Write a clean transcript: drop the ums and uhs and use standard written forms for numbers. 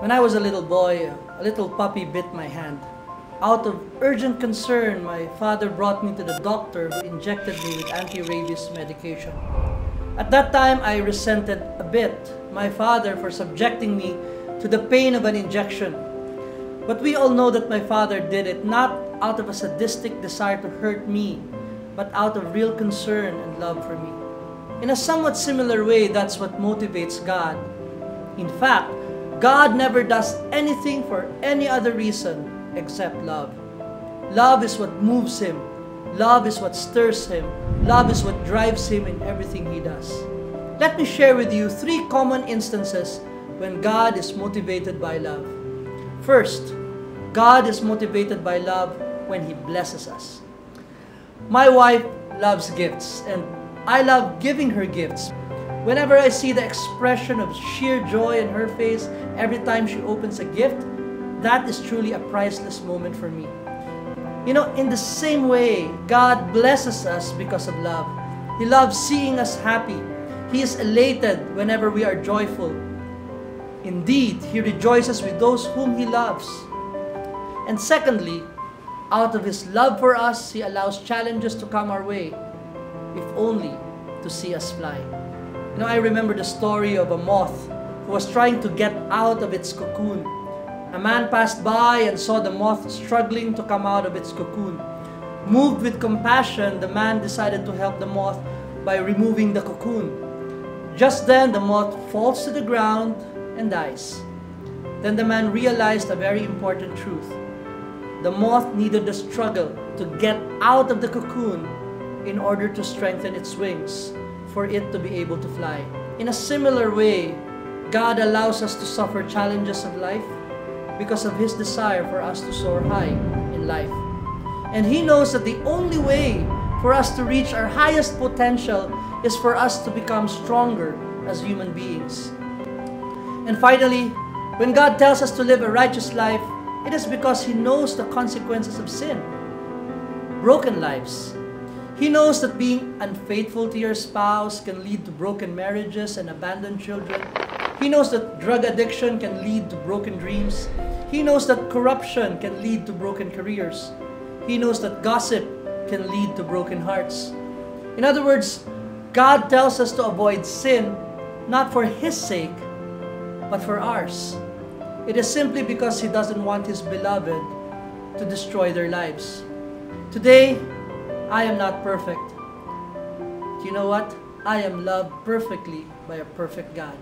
When I was a little boy, a little puppy bit my hand. Out of urgent concern, my father brought me to the doctor who injected me with anti-rabies medication. At that time, I resented a bit my father for subjecting me to the pain of an injection. But we all know that my father did it not out of a sadistic desire to hurt me, but out of real concern and love for me. In a somewhat similar way, that's what motivates God. In fact, God never does anything for any other reason except love. Love is what moves Him. Love is what stirs Him. Love is what drives Him in everything He does. Let me share with you 3 common instances when God is motivated by love. First, God is motivated by love when He blesses us. My wife loves gifts, and I love giving her gifts. Whenever I see the expression of sheer joy in her face every time she opens a gift, that is truly a priceless moment for me. You know, in the same way, God blesses us because of love. He loves seeing us happy. He is elated whenever we are joyful. Indeed, He rejoices with those whom He loves. And secondly, out of His love for us, He allows challenges to come our way, if only to see us fly. You know, I remember the story of a moth who was trying to get out of its cocoon. A man passed by and saw the moth struggling to come out of its cocoon. Moved with compassion, the man decided to help the moth by removing the cocoon. Just then, the moth falls to the ground and dies. Then the man realized a very important truth. The moth needed the struggle to get out of the cocoon in order to strengthen its wings, for it to be able to fly. In a similar way, God allows us to suffer challenges of life because of His desire for us to soar high in life. And He knows that the only way for us to reach our highest potential is for us to become stronger as human beings. And finally, when God tells us to live a righteous life, it is because He knows the consequences of sin, broken lives. He knows that being unfaithful to your spouse can lead to broken marriages and abandoned children. He knows that drug addiction can lead to broken dreams. He knows that corruption can lead to broken careers. He knows that gossip can lead to broken hearts. In other words, God tells us to avoid sin, not for His sake, but for ours. It is simply because He doesn't want His beloved to destroy their lives. Today, I am not perfect. Do you know what? I am loved perfectly by a perfect God.